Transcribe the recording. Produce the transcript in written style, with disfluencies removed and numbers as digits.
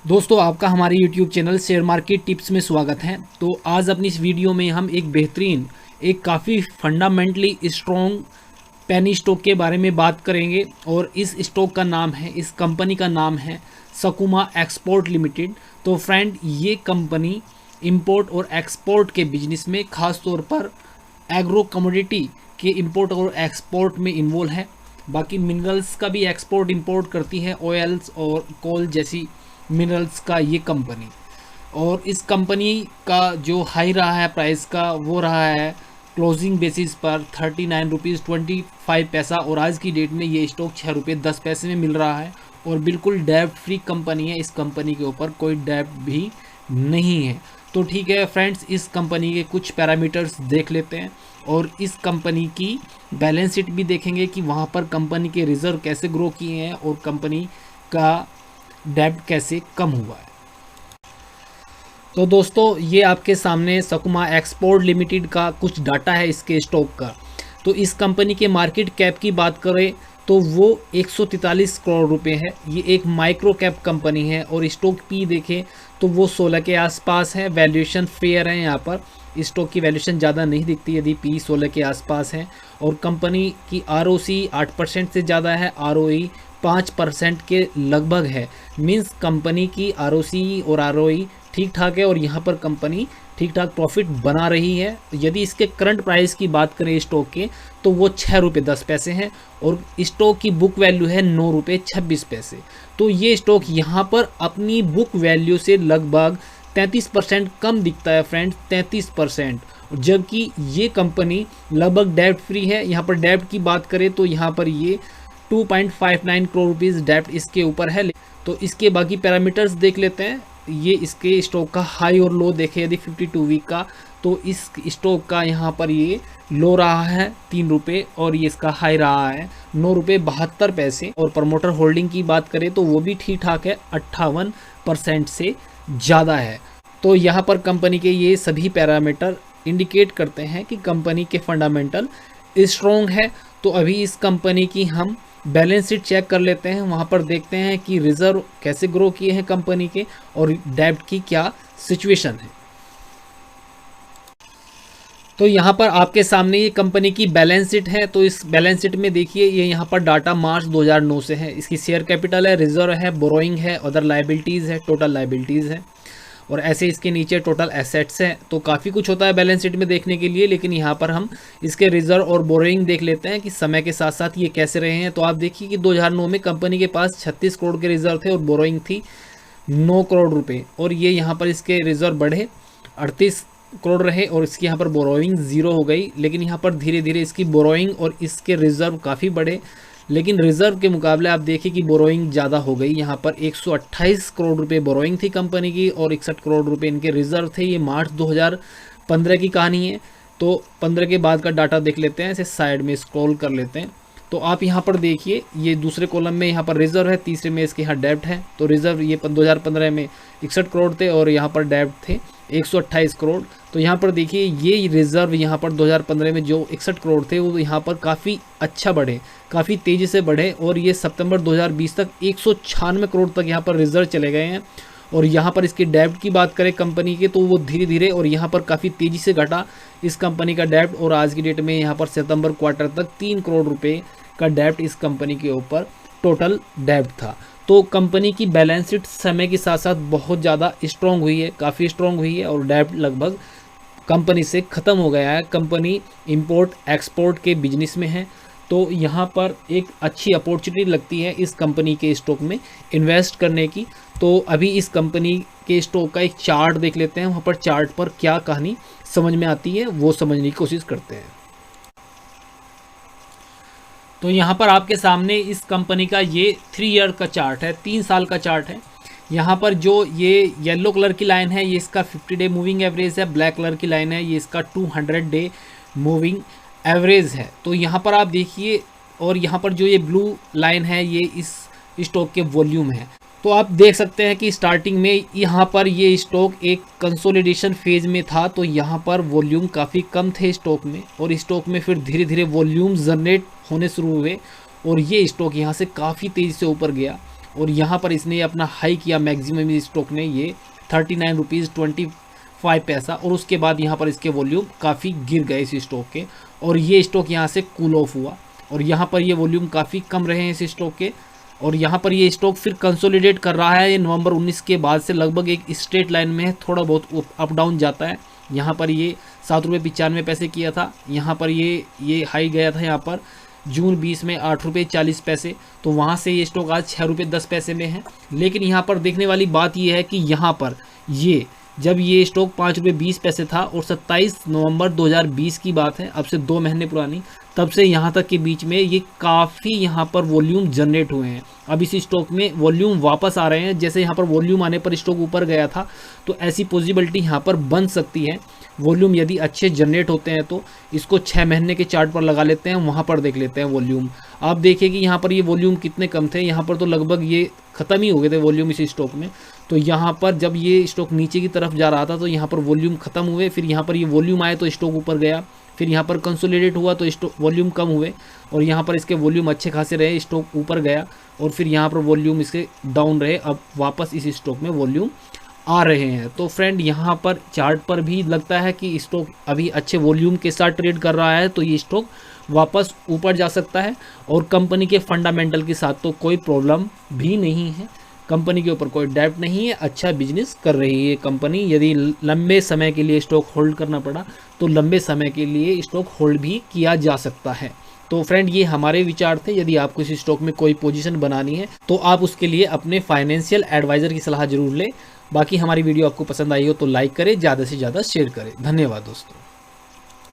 दोस्तों आपका हमारे YouTube channel share market tips में स्वागत है। तो आज अपनी इस वीडियो में हम एक काफ़ी फंडामेंटली स्ट्रॉन्ग पेनी स्टॉक के बारे में बात करेंगे और इस स्टॉक का नाम है, इस कंपनी का नाम है सकुमा एक्सपोर्ट लिमिटेड। तो फ्रेंड, ये कंपनी इंपोर्ट और एक्सपोर्ट के बिजनेस में ख़ास तौर पर एग्रो कमोडिटी के इंपोर्ट और एक्सपोर्ट में इन्वॉल्व है। बाकी मिनरल्स का भी एक्सपोर्ट इंपोर्ट करती है, ऑयल्स और कोल जैसी मिनरल्स का ये कंपनी। और इस कंपनी का जो हाई रहा है प्राइस का, वो रहा है क्लोजिंग बेसिस पर 39 रुपीज़ 25 पैसा और आज की डेट में ये स्टॉक 6 रुपये 10 पैसे में मिल रहा है। और बिल्कुल डेब्ट फ्री कंपनी है, इस कंपनी के ऊपर कोई डेब्ट भी नहीं है। तो ठीक है फ्रेंड्स, इस कंपनी के कुछ पैरामीटर्स देख लेते हैं और इस कंपनी की बैलेंस शीट भी देखेंगे कि वहाँ पर कंपनी के रिजर्व कैसे ग्रो किए हैं और कंपनी का डेब्ट कैसे कम हुआ है। तो दोस्तों, ये आपके सामने सकुमा एक्सपोर्ट लिमिटेड का कुछ डाटा है इसके स्टॉक का। तो इस कंपनी के मार्केट कैप की बात करें तो वो 143 करोड़ रुपए है। ये एक माइक्रो कैप कंपनी है और स्टॉक पी देखें तो वो 16 के आसपास है। वैल्यूएशन फेयर है, यहाँ पर स्टॉक की वैल्यूएशन ज़्यादा नहीं दिखती यदि पी 16 के आसपास है। और कंपनी की आरओसी 8% से ज़्यादा है, आरओई 5% के लगभग है। मीन्स कंपनी की आरओसी और आरओई ठीक ठाक है और यहाँ पर कंपनी ठीक ठाक प्रॉफिट बना रही है। यदि इसके करंट प्राइस की बात करें स्टॉक के तो वो 6 रुपये 10 पैसे हैं और स्टॉक की बुक वैल्यू है 9 रुपये 26 पैसे। तो ये स्टॉक यहाँ पर अपनी बुक वैल्यू से लगभग 33% कम दिखता है फ्रेंड्स, 33%। जबकि ये कंपनी लगभग डेब्ट फ्री है। यहाँ पर डेब्ट की बात करें तो यहाँ पर ये 2.59 करोड़ रुपीज़ डेब्ट इसके ऊपर है। तो इसके बाकी पैरामीटर्स देख लेते हैं। ये इसके स्टॉक का हाई और लो देखें यदि 52 वीक का, तो इस स्टॉक का यहाँ पर ये लो रहा है 3 रुपये और ये इसका हाई रहा है 9 रुपये 72 पैसे। और प्रमोटर होल्डिंग की बात करें तो वो भी ठीक ठाक है, 58% से ज़्यादा है। तो यहाँ पर कंपनी के ये सभी पैरामीटर इंडिकेट करते हैं कि कंपनी के फंडामेंटल स्ट्रॉन्ग है। तो अभी इस कंपनी की हम बैलेंस शीट चेक कर लेते हैं, वहाँ पर देखते हैं कि रिजर्व कैसे ग्रो किए हैं कंपनी के और डेब्ट की क्या सिचुएशन है। तो यहाँ पर आपके सामने ये कंपनी की बैलेंस शीट है। तो इस बैलेंस शीट में देखिए, ये यहाँ पर डाटा मार्च 2009 से है। इसकी शेयर कैपिटल है, रिजर्व है, बोरोइंग है, अदर लाइबिलिटीज़ है, टोटल लाइबिलिटीज़ है और ऐसे इसके नीचे टोटल एसेट्स हैं। तो काफ़ी कुछ होता है बैलेंस शीट में देखने के लिए, लेकिन यहाँ पर हम इसके रिजर्व और बोरोइंग देख लेते हैं कि समय के साथ साथ ये कैसे रहे हैं। तो आप देखिए कि 2009 में कंपनी के पास 36 करोड़ के रिजर्व थे और बोरोइंग थी 9 करोड़ रुपए। और ये यहाँ पर इसके रिजर्व बढ़े 38 करोड़ रहे और इसकी यहाँ पर बोरोइंग ज़ीरो हो गई। लेकिन यहाँ पर धीरे धीरे इसकी बोरोइंग और इसके रिजर्व काफ़ी बढ़े, लेकिन रिजर्व के मुकाबले आप देखिए कि बोरोइंग ज़्यादा हो गई। यहाँ पर 128 करोड़ रुपए बोरोइंग थी कंपनी की और 61 करोड़ रुपए इनके रिजर्व थे। ये मार्च 2015 की कहानी है। तो 15 के बाद का डाटा देख लेते हैं, इसे साइड में स्क्रॉल कर लेते हैं। तो आप यहाँ पर देखिए, ये दूसरे कॉलम में यहाँ पर रिजर्व है, तीसरे में इसके यहाँ डेब्ट है। तो रिजर्व ये 2015 में 61 करोड़ थे और यहाँ पर डेब्ट थे 128 करोड़। तो यहाँ पर देखिए, ये रिजर्व यहाँ पर 2015 में जो 61 करोड़ थे वो यहाँ पर काफ़ी अच्छा बढ़े, काफ़ी तेज़ी से बढ़े और ये सितंबर 2020 तक 196 करोड़ तक यहाँ पर रिजर्व चले गए हैं। और यहाँ पर इसके डेब्ट की बात करें कंपनी के तो वो धीरे धीरे और यहाँ पर काफ़ी तेज़ी से घटा इस कंपनी का डेब्ट। और आज की डेट में यहाँ पर सितंबर क्वार्टर तक 3 करोड़ रुपए का डेब्ट इस कंपनी के ऊपर टोटल डेब्ट था। तो कंपनी की बैलेंस शीट समय के साथ साथ बहुत ज़्यादा स्ट्रॉन्ग हुई है, काफ़ी स्ट्रॉन्ग हुई है और डेब्ट लगभग कंपनी से ख़त्म हो गया है। कंपनी इंपोर्ट एक्सपोर्ट के बिजनेस में है। तो यहाँ पर एक अच्छी अपॉर्चुनिटी लगती है इस कंपनी के स्टॉक में इन्वेस्ट करने की। तो अभी इस कंपनी के स्टॉक का एक चार्ट देख लेते हैं, वहाँ पर चार्ट पर क्या कहानी समझ में आती है वो समझने की कोशिश करते हैं। तो यहाँ पर आपके सामने इस कंपनी का ये 3 ईयर का चार्ट है, 3 साल का चार्ट है। यहाँ पर जो ये येलो कलर की लाइन है ये इसका 50 डे मूविंग एवरेज है, ब्लैक कलर की लाइन है ये इसका 200 डे मूविंग एवरेज है। तो यहाँ पर आप देखिए, और यहाँ पर जो ये ब्लू लाइन है ये इस स्टॉक के वॉल्यूम है। तो आप देख सकते हैं कि स्टार्टिंग में यहाँ पर ये स्टॉक एक कंसोलिडेशन फेज में था, तो यहाँ पर वॉल्यूम काफ़ी कम थे स्टॉक में और स्टॉक में फिर धीरे धीरे वॉल्यूम जनरेट होने शुरू हुए और ये स्टॉक यहाँ से काफ़ी तेज़ी से ऊपर गया और यहाँ पर इसने अपना हाई किया मैक्सिमम इस स्टॉक ने ये 39.25 पैसा, और उसके बाद यहाँ पर इसके वॉल्यूम काफ़ी गिर गए इस स्टॉक के, और ये स्टॉक यहाँ से कूल ऑफ हुआ, और यहाँ पर ये वॉल्यूम काफ़ी कम रहे हैं इस स्टॉक के। और यहाँ पर ये स्टॉक फिर कंसोलिडेट कर रहा है। ये नवंबर 19 के बाद से लगभग एक स्ट्रेट लाइन में है, थोड़ा बहुत अप डाउन जाता है। यहाँ पर ये 7.95 किया था, यहाँ पर ये हाई गया था यहाँ पर जून 20 में 8.40, तो वहाँ से ये स्टॉक आज 6.10 में है। लेकिन यहाँ पर देखने वाली बात ये है कि यहाँ पर ये जब ये स्टॉक 5.20 था और 27 नवंबर 2020 की बात है, अब से 2 महीने पुरानी, तब से यहाँ तक के बीच में ये काफ़ी यहाँ पर वॉल्यूम जनरेट हुए हैं। अब इस स्टॉक में वॉल्यूम वापस आ रहे हैं, जैसे यहाँ पर वॉल्यूम आने पर स्टॉक ऊपर गया था, तो ऐसी पॉसिबिलिटी यहाँ पर बन सकती है। वॉल्यूम यदि अच्छे जनरेट होते हैं तो इसको 6 महीने के चार्ट पर लगा लेते हैं, वहाँ पर देख लेते हैं वॉल्यूम। आप देखिए कि यहाँ पर ये वॉल्यूम कितने कम थे, यहाँ पर तो लगभग ये ख़त्म ही हो गए थे वॉल्यूम इस स्टॉक में। तो यहाँ पर जब ये स्टॉक नीचे की तरफ जा रहा था तो यहाँ पर वॉल्यूम ख़त्म हुए, फिर यहाँ पर ये वॉल्यूम आए तो स्टॉक ऊपर गया, फिर यहाँ पर कंसोलिडेट हुआ तो स्टॉक वॉल्यूम कम हुए, और यहाँ पर इसके वॉल्यूम अच्छे खासे रहे, स्टॉक ऊपर गया, और फिर यहाँ पर वॉल्यूम इसके डाउन रहे। अब वापस इस स्टॉक में वॉल्यूम आ रहे हैं। तो फ्रेंड यहाँ पर चार्ट पर भी लगता है कि स्टॉक अभी अच्छे वॉल्यूम के साथ ट्रेड कर रहा है, तो ये स्टॉक वापस ऊपर जा सकता है। और कंपनी के फंडामेंटल के साथ तो कोई प्रॉब्लम भी नहीं है, कंपनी के ऊपर कोई डेब्ट नहीं है, अच्छा बिजनेस कर रही है कंपनी। यदि लंबे समय के लिए स्टॉक होल्ड करना पड़ा तो लंबे समय के लिए स्टॉक होल्ड भी किया जा सकता है। तो फ्रेंड ये हमारे विचार थे। यदि आपको इस स्टॉक में कोई पोजीशन बनानी है तो आप उसके लिए अपने फाइनेंशियल एडवाइज़र की सलाह जरूर लें। बाकी हमारी वीडियो आपको पसंद आई हो तो लाइक करें, ज़्यादा से ज़्यादा शेयर करें। धन्यवाद दोस्तों।